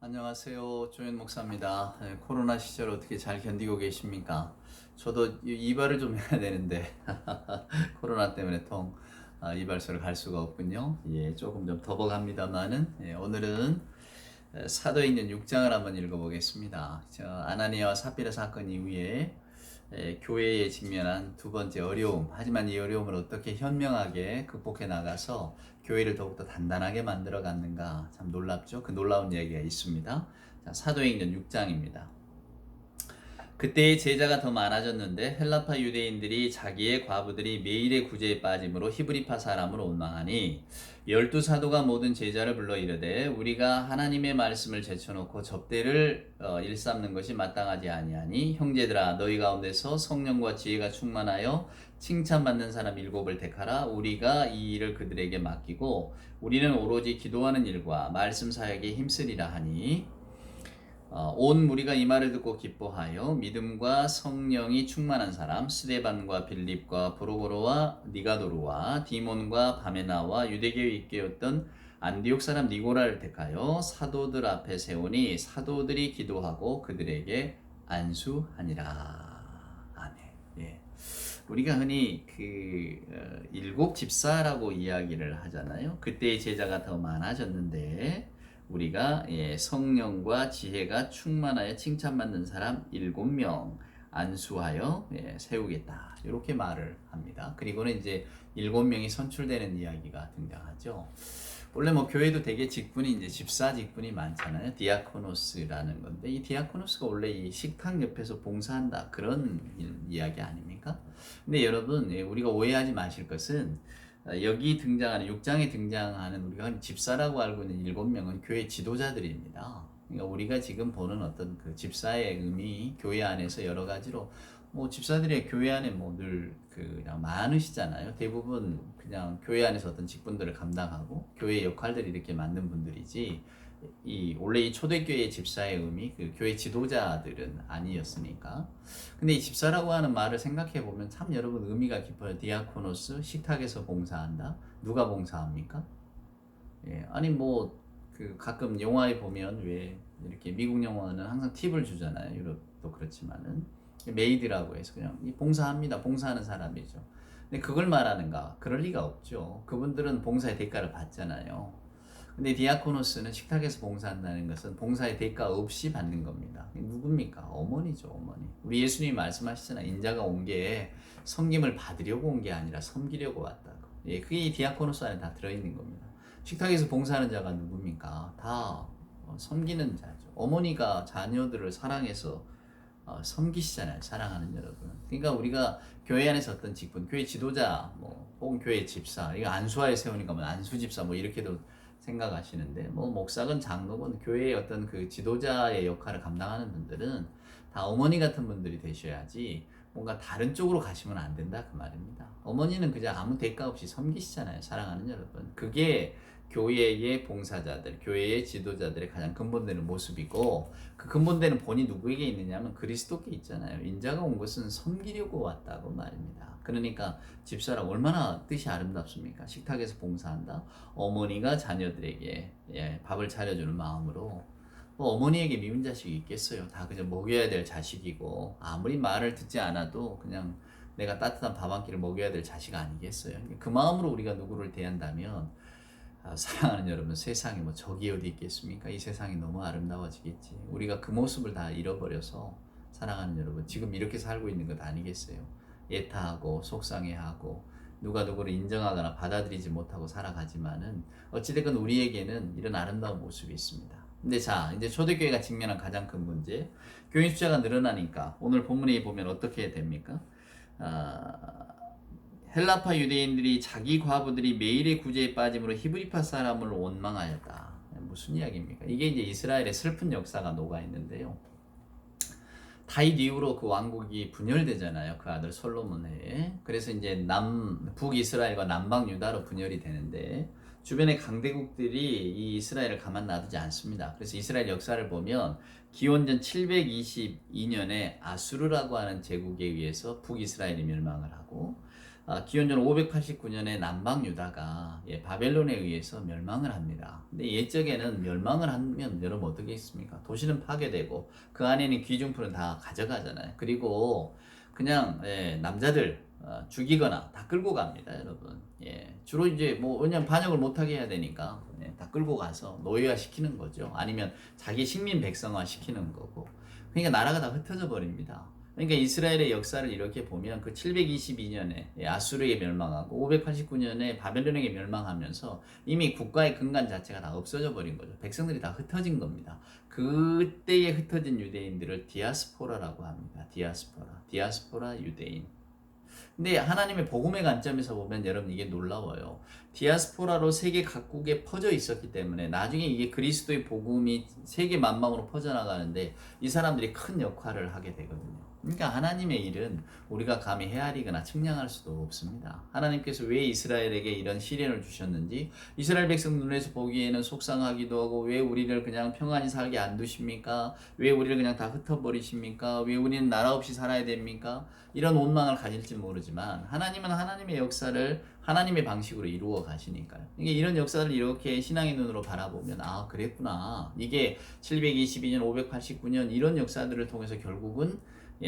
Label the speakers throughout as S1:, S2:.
S1: 안녕하세요. 조현 목사입니다. 코로나 시절 어떻게 잘 견디고 계십니까? 저도 이발을 좀 해야 되는데 코로나 때문에 이발소를 갈 수가 없군요. 예, 조금 좀 더벅합니다만은 오늘은 사도행전 6장을 한번 읽어보겠습니다. 아나니아와 삽비라 사건 이후에 교회에 직면한 두 번째 어려움, 하지만 이 어려움을 어떻게 현명하게 극복해 나가서 교회를 더욱더 단단하게 만들어 갔는가, 참 놀랍죠? 그 놀라운 이야기가 있습니다. 자, 사도행전 6장입니다. 그때의 제자가 더 많아졌는데 헬라파 유대인들이 자기의 과부들이 매일의 구제에 빠짐으로 히브리파 사람을 원망하니 열두 사도가 모든 제자를 불러 이르되 우리가 하나님의 말씀을 제쳐놓고 접대를 일삼는 것이 마땅하지 아니하니 형제들아 너희 가운데서 성령과 지혜가 충만하여 칭찬받는 사람 7을 택하라. 우리가 이 일을 그들에게 맡기고 우리는 오로지 기도하는 일과 말씀 사역에 힘쓰리라 하니 온 무리가 이 말을 듣고 기뻐하여 믿음과 성령이 충만한 사람 스데반과 빌립과 브로고로와 니가도르와 디몬과 바메나와 유대교에 있게였던 안디옥 사람 니고라를 택하여 사도들 앞에 세우니 사도들이 기도하고 그들에게 안수하니라. 아멘. 예. 우리가 흔히 일곱 집사라고 이야기를 하잖아요. 그때의 제자가 더 많아졌는데 우리가 성령과 지혜가 충만하여 칭찬받는 사람 7명 안수하여 세우겠다. 이렇게 말을 합니다. 그리고는 이제 7명이 선출되는 이야기가 등장하죠. 원래 뭐 교회도 되게 직분이 이제 집사 직분이 많잖아요. 디아코노스라는 건데 이 디아코노스가 원래 이 식탁 옆에서 봉사한다 그런 이야기 아닙니까? 근데 여러분 우리가 오해하지 마실 것은 여기 등장하는 6장에 등장하는 우리가 집사라고 알고 있는 7명은 교회 지도자들입니다. 그러니까 우리가 지금 보는 어떤 그 집사의 의미 교회 안에서 여러 가지로 뭐 집사들이 교회 안에 뭐 늘 그냥 많으시잖아요. 대부분 그냥 교회 안에서 어떤 직분들을 감당하고 교회 역할들을 이렇게 맡는 분들이지 원래 이 초대교회 집사의 의미 그 교회 지도자들은 아니었으니까. 근데 이 집사라고 하는 말을 생각해 보면 참 여러분 의미가 깊어요. 디아코노스 식탁에서 봉사한다. 누가 봉사합니까? 아니 뭐 그 가끔 영화에 보면 왜 이렇게 미국 영화는 항상 팁을 주잖아요. 유럽도 그렇지만은 메이드라고 해서 그냥 봉사합니다. 봉사하는 사람이죠. 근데 그걸 말하는가? 그럴 리가 없죠. 그분들은 봉사의 대가를 받잖아요. 근데 디아코노스는 식탁에서 봉사한다는 것은 봉사의 대가 없이 받는 겁니다. 누굽니까? 어머니죠, 어머니. 우리 예수님이 말씀하시잖아요. 인자가 온 게 섬김을 받으려고 온 게 아니라 섬기려고 왔다고. 그게 디아코노스 안에 다 들어있는 겁니다. 식탁에서 봉사하는 자가 누굽니까? 다 섬기는 자죠. 어머니가 자녀들을 사랑해서 섬기시잖아요. 사랑하는 여러분. 그러니까 우리가 교회 안에서 어떤 직분, 교회 지도자, 뭐 혹은 교회 집사, 이거 안수하에 세우니까 뭐 안수 집사 뭐 이렇게도 생각하시는데 뭐 목사건 장로건 교회의 어떤 그 지도자의 역할을 감당하는 분들은 다 어머니 같은 분들이 되셔야지 뭔가 다른 쪽으로 가시면 안 된다 그 말입니다. 어머니는 그냥 아무 대가 없이 섬기시잖아요. 사랑하는 여러분. 그게 교회의 봉사자들, 교회의 지도자들의 가장 근본되는 모습이고 그 근본되는 본이 누구에게 있느냐면 그리스도께 있잖아요. 인자가 온 것은 섬기려고 왔다고 말입니다. 그러니까 집사라 얼마나 뜻이 아름답습니까? 식탁에서 봉사한다. 어머니가 자녀들에게 밥을 차려주는 마음으로 뭐 어머니에게 미운 자식이 있겠어요. 다 그저 먹여야 될 자식이고 아무리 말을 듣지 않아도 그냥 내가 따뜻한 밥 한 끼를 먹여야 될 자식 아니겠어요. 그 마음으로 우리가 누구를 대한다면 사랑하는 여러분 세상에 뭐 적이 어디 있겠습니까? 이 세상이 너무 아름다워지겠지. 우리가 그 모습을 다 잃어버려서 사랑하는 여러분 지금 이렇게 살고 있는 것 아니겠어요? 애타하고 속상해하고 누가 누구를 인정하거나 받아들이지 못하고 살아가지만은 어찌됐건 우리에게는 이런 아름다운 모습이 있습니다. 근데 자 이제 초대교회가 직면한 가장 큰 문제 교인 숫자가 늘어나니까 오늘 본문에 보면 어떻게 됩니까? 헬라파 유대인들이 자기 과부들이 매일의 구제에 빠짐으로 히브리파 사람을 원망하였다. 무슨 이야기입니까? 이게 이제 이스라엘의 슬픈 역사가 녹아 있는데요. 다윗 이후로 그 왕국이 분열되잖아요. 그 아들 솔로몬에. 그래서 이제 북이스라엘과 남방 유다로 분열이 되는데 주변의 강대국들이 이 이스라엘을 가만 놔두지 않습니다. 그래서 이스라엘 역사를 보면 기원전 722년에 아수르라고 하는 제국에 의해서 북이스라엘이 멸망을 하고 기원전 589년에 남방 유다가 바벨론에 의해서 멸망을 합니다. 근데 옛적에는 멸망을 하면 여러분 어떻게 있습니까? 도시는 파괴되고 그 안에 있는 귀중품은 다 가져가잖아요. 그리고 그냥 남자들 죽이거나 다 끌고 갑니다, 여러분. 주로 이제 뭐 왜냐면 반역을 못하게 해야 되니까 다 끌고 가서 노예화 시키는 거죠. 아니면 자기 식민 백성화 시키는 거고. 그러니까 나라가 다 흩어져 버립니다. 그러니까 이스라엘의 역사를 이렇게 보면 그 722년에 아수르에 멸망하고 589년에 바벨론에게 멸망하면서 이미 국가의 근간 자체가 다 없어져 버린 거죠. 백성들이 다 흩어진 겁니다. 그때에 흩어진 유대인들을 디아스포라라고 합니다. 디아스포라 유대인. 근데 하나님의 복음의 관점에서 보면 여러분 이게 놀라워요. 디아스포라로 세계 각국에 퍼져 있었기 때문에 나중에 이게 그리스도의 복음이 세계 만방으로 퍼져나가는데 이 사람들이 큰 역할을 하게 되거든요. 그러니까 하나님의 일은 우리가 감히 헤아리거나 측량할 수도 없습니다. 하나님께서 왜 이스라엘에게 이런 시련을 주셨는지, 이스라엘 백성 눈에서 보기에는 속상하기도 하고 왜 우리를 그냥 평안히 살게 안 두십니까? 왜 우리를 그냥 다 흩어버리십니까? 왜 우리는 나라 없이 살아야 됩니까? 이런 원망을 가질지 모르지만 하나님은 하나님의 역사를 하나님의 방식으로 이루어 가시니까요. 이게 이런 역사를 이렇게 신앙의 눈으로 바라보면 그랬구나. 이게 722년, 589년 이런 역사들을 통해서 결국은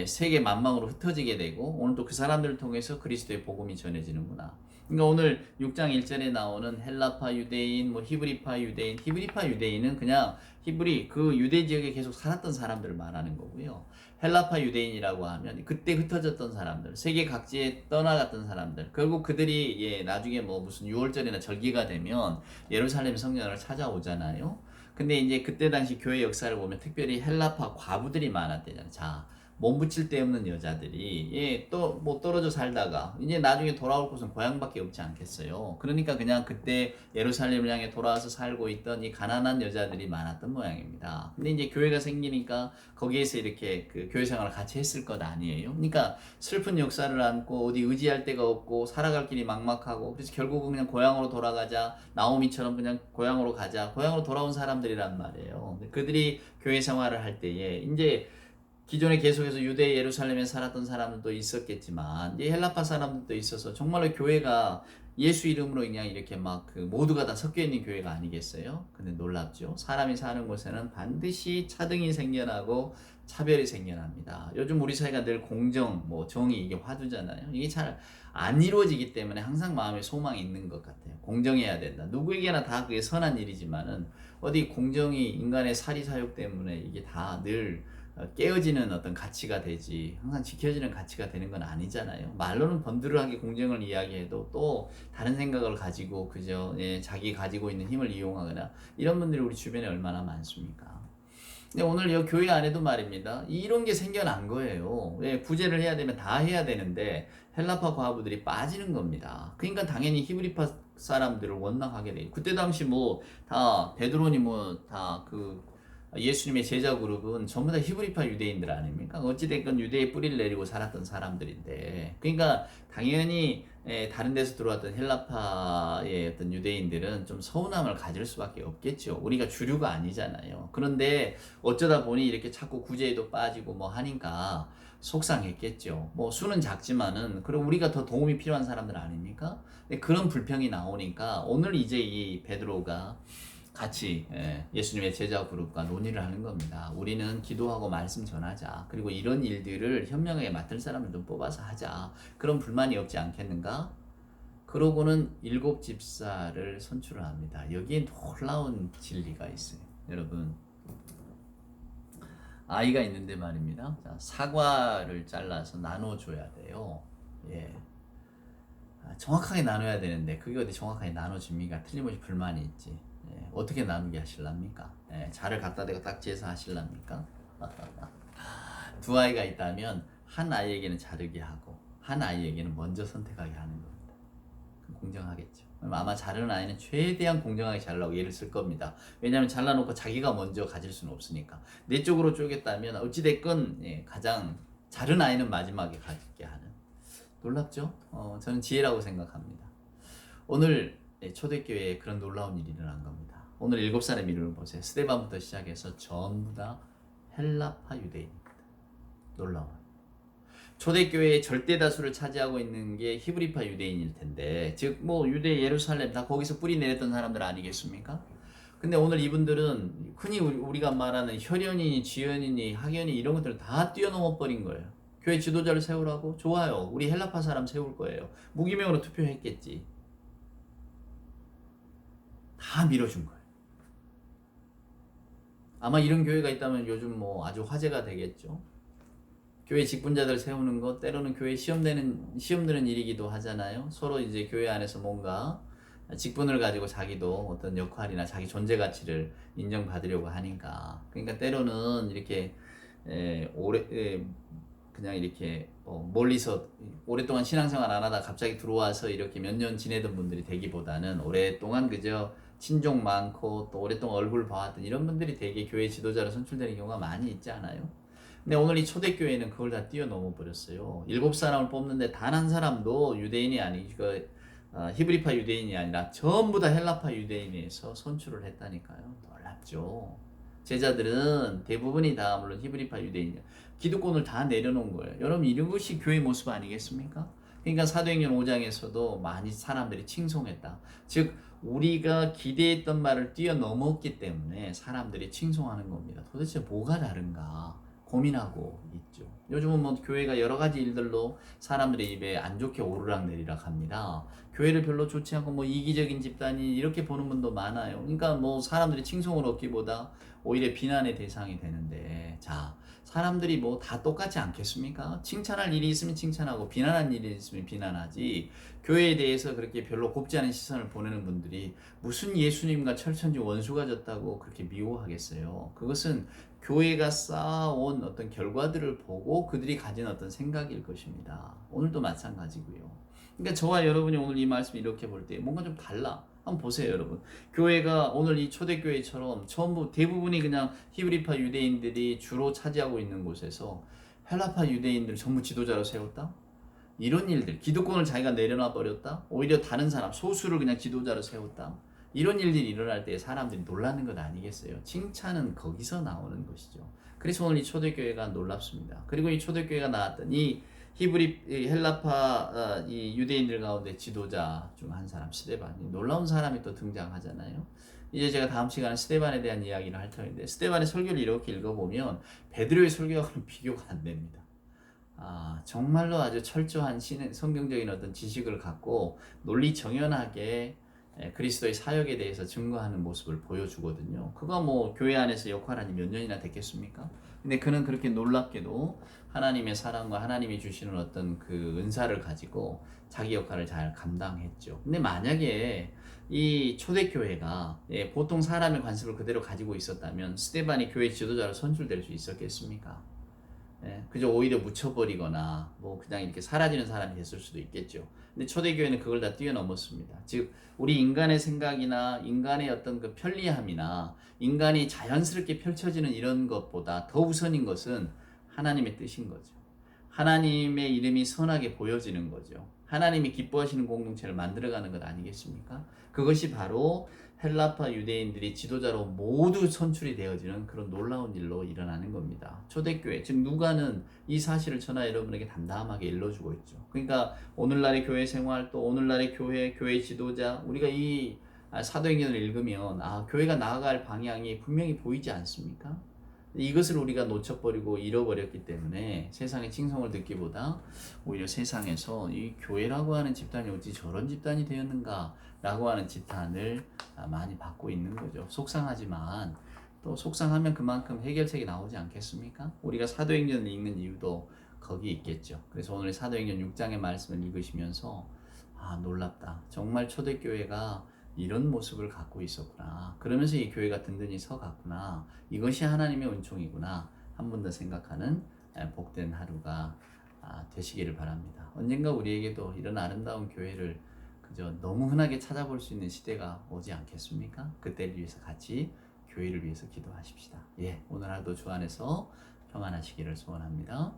S1: 세계 만방으로 흩어지게 되고 오늘 또 그 사람들을 통해서 그리스도의 복음이 전해지는구나. 그러니까 오늘 6장 1절에 나오는 헬라파 유대인, 히브리파 유대인, 히브리파 유대인은 그냥 히브리 그 유대 지역에 계속 살았던 사람들을 말하는 거고요. 헬라파 유대인이라고 하면 그때 흩어졌던 사람들, 세계 각지에 떠나갔던 사람들, 결국 그들이 나중에 뭐 무슨 6월절이나 절기가 되면 예루살렘 성전을 찾아오잖아요. 근데 이제 그때 당시 교회 역사를 보면 특별히 헬라파 과부들이 많았대잖아요. 자, 몸 붙일 데 없는 여자들이 또 뭐 떨어져 살다가 이제 나중에 돌아올 곳은 고향밖에 없지 않겠어요. 그러니까 그냥 그때 예루살렘을 향해 돌아와서 살고 있던 이 가난한 여자들이 많았던 모양입니다. 근데 이제 교회가 생기니까 거기에서 이렇게 그 교회 생활을 같이 했을 것 아니에요. 그러니까 슬픈 역사를 안고 어디 의지할 데가 없고 살아갈 길이 막막하고 그래서 결국은 그냥 고향으로 돌아가자, 나오미처럼 그냥 고향으로 가자, 고향으로 돌아온 사람들이란 말이에요. 그들이 교회 생활을 할 때에 이제 기존에 계속해서 유대 예루살렘에 살았던 사람들도 있었겠지만 이 헬라파 사람들도 있어서 정말로 교회가 예수 이름으로 그냥 이렇게 막 그 모두가 다 섞여 있는 교회가 아니겠어요? 근데 놀랍죠. 사람이 사는 곳에는 반드시 차등이 생겨나고 차별이 생겨납니다. 요즘 우리 사회가 늘 공정, 뭐 정의 이게 화두잖아요. 이게 잘 안 이루어지기 때문에 항상 마음에 소망이 있는 것 같아요. 공정해야 된다. 누구에게나 다 그게 선한 일이지만은 어디 공정이 인간의 사리사욕 때문에 이게 다늘 깨어지는 어떤 가치가 되지 항상 지켜지는 가치가 되는 건 아니잖아요. 말로는 번드르하게 공정을 이야기해도 또 다른 생각을 가지고 그저 자기 가지고 있는 힘을 이용하거나 이런 분들이 우리 주변에 얼마나 많습니까? 근데 오늘 이 교회 안에도 말입니다. 이런 게 생겨난 거예요. 구제를 해야 되면 다 해야 되는데 헬라파 과부들이 빠지는 겁니다. 그러니까 당연히 히브리파 사람들을 원망하게 돼요. 그때 당시 뭐 다 베드로니 뭐 다 그 예수님의 제자 그룹은 전부 다 히브리파 유대인들 아닙니까? 어찌됐건 유대의 뿌리를 내리고 살았던 사람들인데, 그러니까 당연히 다른 데서 들어왔던 헬라파의 어떤 유대인들은 좀 서운함을 가질 수밖에 없겠죠. 우리가 주류가 아니잖아요. 그런데 어쩌다 보니 이렇게 자꾸 구제에도 빠지고 뭐 하니까 속상했겠죠. 뭐 수는 작지만은 그럼 우리가 더 도움이 필요한 사람들 아닙니까? 그런 불평이 나오니까 오늘 이제 이 베드로가 같이 예수님의 제자 그룹과 논의를 하는 겁니다. 우리는 기도하고 말씀 전하자. 그리고 이런 일들을 현명하게 맡을 사람을 좀 뽑아서 하자. 그런 불만이 없지 않겠는가? 그러고는 7 집사를 선출을 합니다. 여기에 놀라운 진리가 있어요. 여러분, 아이가 있는데 말입니다. 자, 사과를 잘라서 나눠줘야 돼요. 정확하게 나눠야 되는데 그게 어디 정확하게 나눠줍니까? 틀림없이 불만이 있지. 어떻게 나누게 하실랍니까? 자를 갖다 대고 딱지해서 하실랍니까? 두 아이가 있다면 한 아이에게는 자르게 하고 한 아이에게는 먼저 선택하게 하는 겁니다. 그럼 공정하겠죠. 아마 자르는 아이는 최대한 공정하게 잘라고 애를 쓸 겁니다. 왜냐하면 잘라놓고 자기가 먼저 가질 수는 없으니까. 내 쪽으로 쪼갰다면 어찌됐건 가장 자른 아이는 마지막에 가지게 하는. 놀랍죠? 저는 지혜라고 생각합니다. 오늘 초대교회에 그런 놀라운 일이 일어난 겁니다. 오늘 7사람의 이름을 보세요. 스데반부터 시작해서 전부 다 헬라파 유대인입니다. 놀라워요. 초대교회의 절대 다수를 차지하고 있는 게 히브리파 유대인일 텐데, 즉 뭐 유대 예루살렘 다 거기서 뿌리 내렸던 사람들 아니겠습니까? 근데 오늘 이분들은 흔히 우리가 말하는 혈연이니 지연이니 학연이 이런 것들을 다 뛰어넘어 버린 거예요. 교회 지도자를 세우라고? 좋아요. 우리 헬라파 사람 세울 거예요. 무기명으로 투표했겠지. 다 밀어준 거예요. 아마 이런 교회가 있다면 요즘 뭐 아주 화제가 되겠죠. 교회 직분자들 세우는 것, 때로는 교회 시험 드는 일이기도 하잖아요. 서로 이제 교회 안에서 뭔가 직분을 가지고 자기도 어떤 역할이나 자기 존재 가치를 인정받으려고 하니까. 그러니까 때로는 이렇게 그냥 이렇게 멀리서 오랫동안 신앙생활 안 하다 갑자기 들어와서 이렇게 몇 년 지내던 분들이 되기보다는 오랫동안 그저 친족 많고 또 오랫동안 얼굴 봐왔던 이런 분들이 되게 교회 지도자로 선출되는 경우가 많이 있지 않아요? 근데 오늘 이 초대교회는 그걸 다 뛰어넘어 버렸어요. 7사람을 뽑는데 단 한 사람도 유대인이 아니고 히브리파 유대인이 아니라 전부 다 헬라파 유대인에서 선출을 했다니까요. 놀랍죠. 제자들은 대부분이 다 물론 히브리파 유대인이야. 기득권을 다 내려놓은 거예요. 여러분 이것이 교회 모습 아니겠습니까? 그러니까 사도행전 5장에서도 많이 사람들이 칭송했다. 즉 우리가 기대했던 말을 뛰어넘었기 때문에 사람들이 칭송하는 겁니다. 도대체 뭐가 다른가 고민하고 있죠. 요즘은 뭐 교회가 여러 가지 일들로 사람들의 입에 안 좋게 오르락내리락 합니다. 교회를 별로 좋지 않고 뭐 이기적인 집단이 이렇게 보는 분도 많아요. 그러니까 뭐 사람들이 칭송을 얻기보다 오히려 비난의 대상이 되는데, 자, 사람들이 뭐 다 똑같지 않겠습니까? 칭찬할 일이 있으면 칭찬하고 비난할 일이 있으면 비난하지, 교회에 대해서 그렇게 별로 곱지 않은 시선을 보내는 분들이 무슨 예수님과 철천지 원수가 졌다고 그렇게 미워하겠어요. 그것은 교회가 쌓아온 어떤 결과들을 보고 그들이 가진 어떤 생각일 것입니다. 오늘도 마찬가지고요. 그러니까 저와 여러분이 오늘 이 말씀 이렇게 볼 때 뭔가 좀 달라. 한번 보세요, 여러분. 교회가 오늘 이 초대교회처럼 전부 대부분이 그냥 히브리파 유대인들이 주로 차지하고 있는 곳에서 헬라파 유대인들 전부 지도자로 세웠다? 이런 일들, 기득권을 자기가 내려놔 버렸다? 오히려 다른 사람, 소수를 그냥 지도자로 세웠다? 이런 일들이 일어날 때 사람들이 놀라는 것 아니겠어요? 칭찬은 거기서 나오는 것이죠. 그래서 오늘 이 초대교회가 놀랍습니다. 그리고 이 초대교회가 나왔던 이 헬라파 이 유대인들 가운데 지도자 중 한 사람 스데반이 놀라운 사람이 또 등장하잖아요. 이제 제가 다음 시간에 스데반에 대한 이야기를 할 터인데, 스데반의 설교를 이렇게 읽어보면 베드로의 설교하고는 비교가 안 됩니다. 정말로 아주 철저한 성경적인 어떤 지식을 갖고 논리 정연하게 그리스도의 사역에 대해서 증거하는 모습을 보여주거든요. 그가 뭐 교회 안에서 역할하니 몇 년이나 됐겠습니까? 근데 그는 그렇게 놀랍게도 하나님의 사랑과 하나님이 주시는 어떤 그 은사를 가지고 자기 역할을 잘 감당했죠. 근데 만약에 이 초대교회가 보통 사람의 관습을 그대로 가지고 있었다면 스데반이 교회 지도자로 선출될 수 있었겠습니까? 그저 오히려 묻혀버리거나 뭐 그냥 이렇게 사라지는 사람이 됐을 수도 있겠죠. 근데 초대교회는 그걸 다 뛰어넘었습니다. 즉 우리 인간의 생각이나 인간의 어떤 그 편리함이나 인간이 자연스럽게 펼쳐지는 이런 것보다 더 우선인 것은 하나님의 뜻인 거죠. 하나님의 이름이 선하게 보여지는 거죠. 하나님이 기뻐하시는 공동체를 만들어가는 것 아니겠습니까? 그것이 바로 헬라파 유대인들이 지도자로 모두 선출이 되어지는 그런 놀라운 일로 일어나는 겁니다. 초대교회, 즉 누가는 이 사실을 저나 여러분에게 담담하게 일러주고 있죠. 그러니까 오늘날의 교회 생활, 또 오늘날의 교회 지도자, 우리가 이 사도행전을 읽으면 교회가 나아갈 방향이 분명히 보이지 않습니까? 이것을 우리가 놓쳐버리고 잃어버렸기 때문에 세상의 칭송을 듣기보다 오히려 세상에서 이 교회라고 하는 집단이 어찌 저런 집단이 되었는가 라고 하는 지탄을 많이 받고 있는 거죠. 속상하지만 또 속상하면 그만큼 해결책이 나오지 않겠습니까? 우리가 사도행전을 읽는 이유도 거기 있겠죠. 그래서 오늘 사도행전 6장의 말씀을 읽으시면서 놀랍다. 정말 초대교회가 이런 모습을 갖고 있었구나. 그러면서 이 교회가 든든히 서갔구나. 이것이 하나님의 은총이구나. 한 번 더 생각하는 복된 하루가 되시기를 바랍니다. 언젠가 우리에게도 이런 아름다운 교회를 그저 너무 흔하게 찾아볼 수 있는 시대가 오지 않겠습니까? 그때를 위해서 같이 교회를 위해서 기도하십시다. 오늘 하루도 주 안에서 평안하시기를 소원합니다.